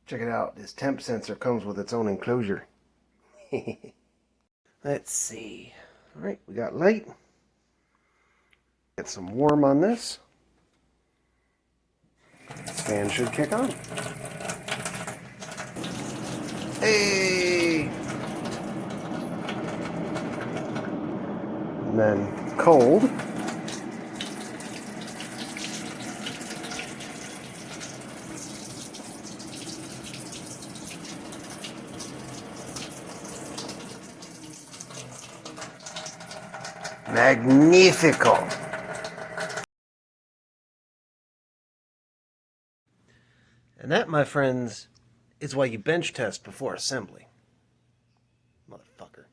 Check it out. This temp sensor comes with its own enclosure. Let's see. Alright, we got light. Get some warm on this. This fan should kick on. Hey! And then cold. Magnifico! And that, my friends, is why you bench test before assembly. Motherfucker.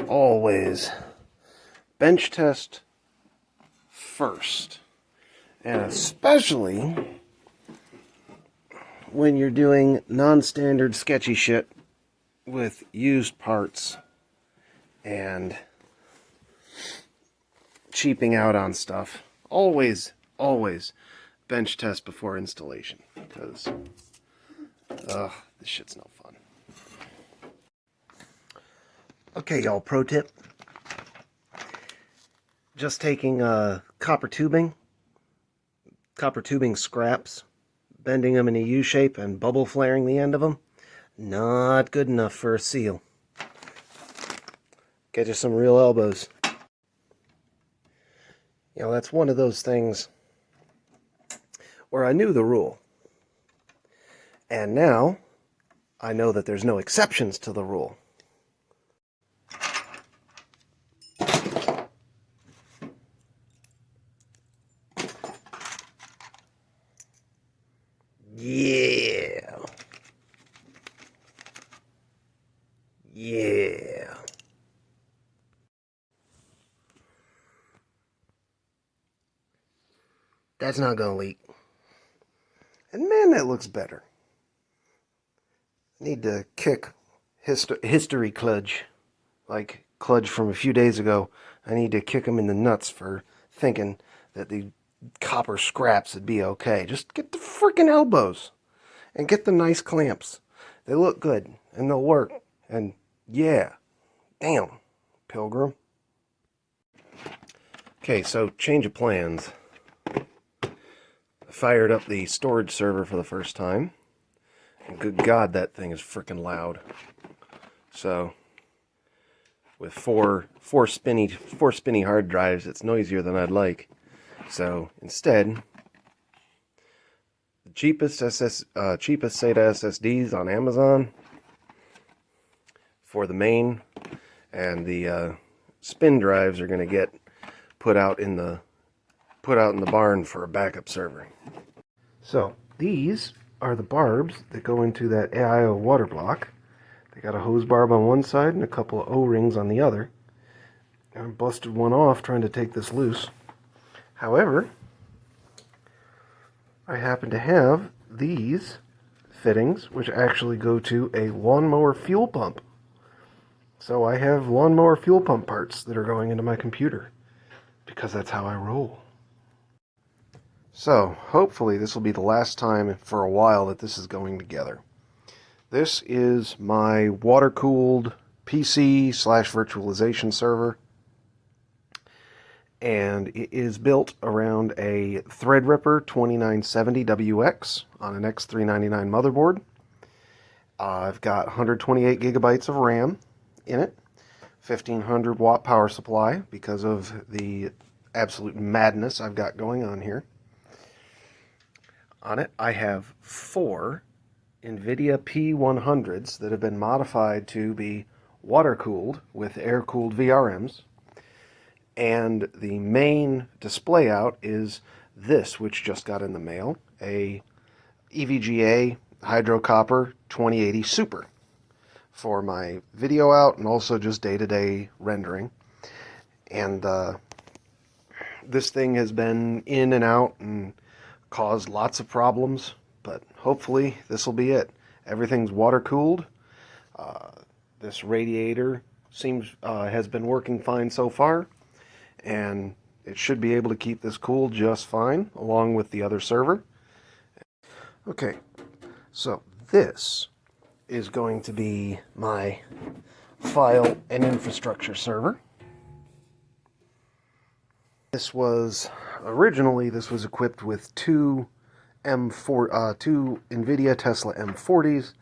Always bench test first. And especially when you're doing non-standard sketchy shit with used parts and cheaping out on stuff. Always bench test before installation, because this shit's no fun. Okay, y'all, pro tip. Just taking copper tubing scraps, bending them in a U shape and bubble flaring the end of them. Not good enough for a seal. Get you some real elbows. You know, that's one of those things where I knew the rule. And now I know that there's no exceptions to the rule. Yeah. Yeah. That's not gonna leak. And man, that looks better. Need to kick history kludge, like kludge from a few days ago. I need to kick him in the nuts for thinking that the copper scraps would be okay. Just get the freaking elbows and get the nice clamps. They look good and they'll work. And yeah, damn, Pilgrim. Okay, so change of plans. I fired up the storage server for the first time. And good God, that thing is freaking loud. So, with four spinny hard drives, it's noisier than I'd like. So instead, the cheapest SATA SSDs on Amazon for the main, and the spin drives are going to get put out in the barn for a backup server. So these are the barbs that go into that AIO water block. They got a hose barb on one side and a couple of O-rings on the other. I busted one off trying to take this loose. However, I happen to have these fittings, which actually go to a lawnmower fuel pump. So I have lawnmower fuel pump parts that are going into my computer, because that's how I roll. So, hopefully this will be the last time for a while that this is going together. This is my water-cooled PC/virtualization server. And it is built around a Threadripper 2970WX on an X399 motherboard. I've got 128 gigabytes of RAM in it, 1500 watt power supply because of the absolute madness I've got going on here. On it, I have 4 NVIDIA P100s that have been modified to be water-cooled with air-cooled VRMs. And the main display out is this, which just got in the mail, a EVGA Hydro Copper 2080 Super for my video out and also just day-to-day rendering. And this thing has been in and out and caused lots of problems, but hopefully this will be it. Everything's water cooled. This radiator has been working fine so far, and it should be able to keep this cool just fine, along with the other server. Okay, so this is going to be my file and infrastructure server. Originally this was equipped with two NVIDIA Tesla M40s,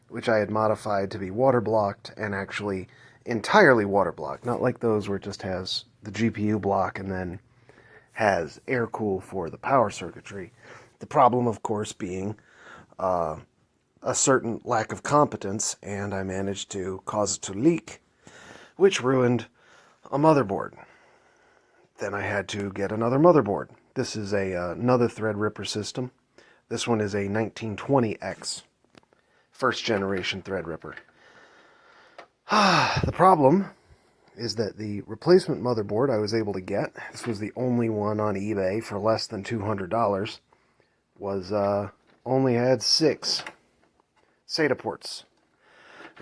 which I had modified to be water blocked, and actually entirely water blocked, not like those where it just has the GPU block and then has air cool for the power circuitry. The problem, of course, being a certain lack of competence, and I managed to cause it to leak, which ruined a motherboard. Then I had to get another motherboard. This is another Threadripper system. This one is a 1920X. First generation Threadripper. The problem is that the replacement motherboard I was able to get, this was the only one on eBay for less than $200, was only had 6 SATA ports.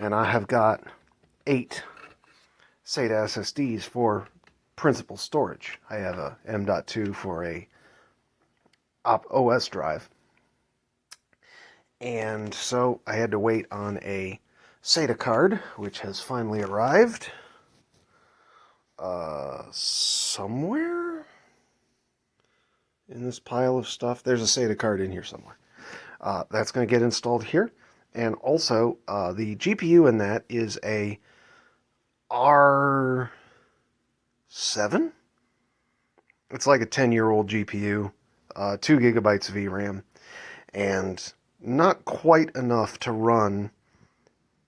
And I have got 8 SATA SSDs for principal storage. I have a M.2 for a OS drive. And so I had to wait on a SATA card, which has finally arrived. Somewhere in this pile of stuff. There's a SATA card in here somewhere. That's going to get installed here. And also, the GPU in that is a R7? It's like a 10-year-old GPU, 2 gigabytes of VRAM, and not quite enough to run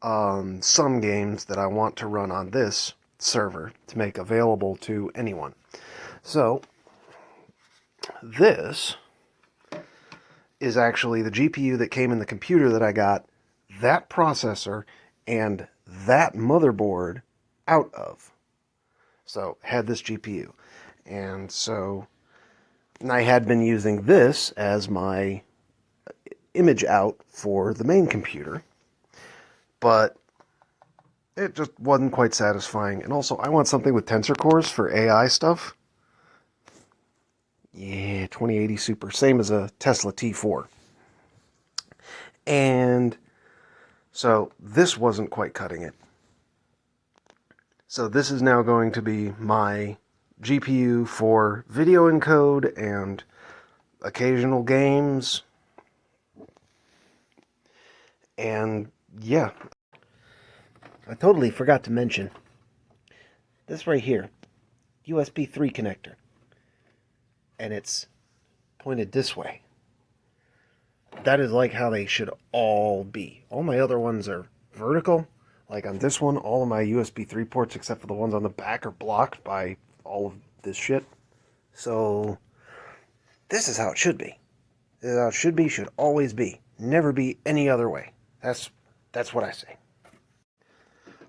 some games that I want to run on this server to make available to anyone. So, this is actually the GPU that came in the computer that I got that processor and that motherboard out of. So, had this GPU. And so, I had been using this as my image out for the main computer, but it just wasn't quite satisfying. And also, I want something with tensor cores for AI stuff. Yeah, 2080 Super, same as a Tesla T4. And so this wasn't quite cutting it. So this is now going to be my GPU for video encode and occasional games. And yeah, I totally forgot to mention this right here, USB 3 connector. And it's pointed this way. That is like how they should all be. All my other ones are vertical. Like on this one, all of my USB 3 ports, except for the ones on the back, are blocked by all of this shit. So, this is how it should be. This is how it should be, should always be. Never be any other way. That's what I say.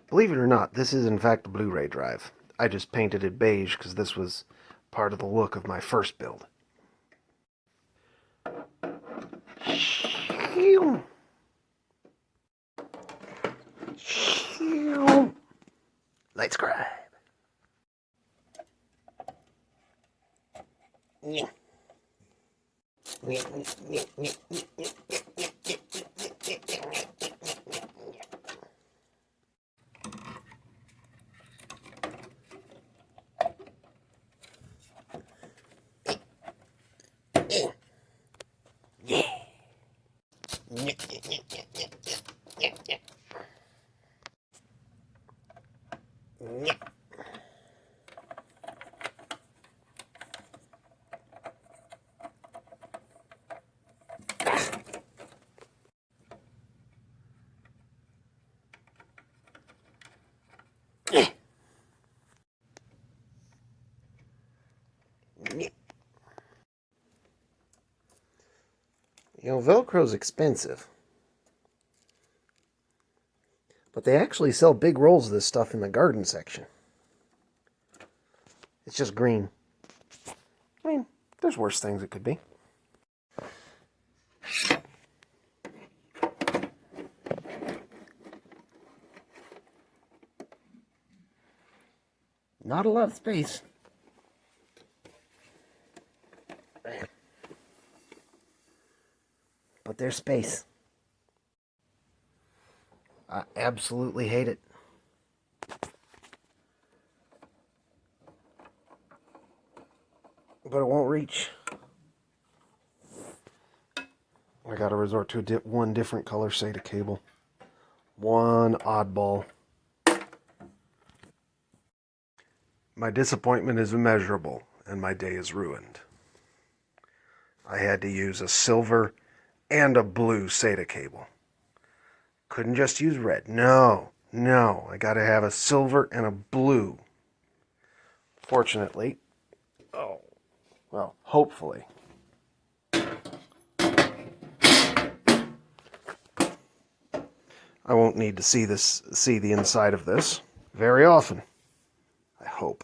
Believe it or not, this is in fact a Blu-ray drive. I just painted it beige because this was part of the look of my first build. Like, subscribe. Yeah. You know, Velcro's expensive. But they actually sell big rolls of this stuff in the garden section. It's just green. I mean, there's worse things it could be. Not a lot of space. But there's space. I absolutely hate it. But it won't reach. I gotta resort to one different color SATA cable. One oddball. My disappointment is immeasurable, and my day is ruined. I had to use a silver and a blue SATA cable. Couldn't just use red. No, I gotta have a silver and a blue. Fortunately, hopefully, I won't need to see the inside of this very often. I hope.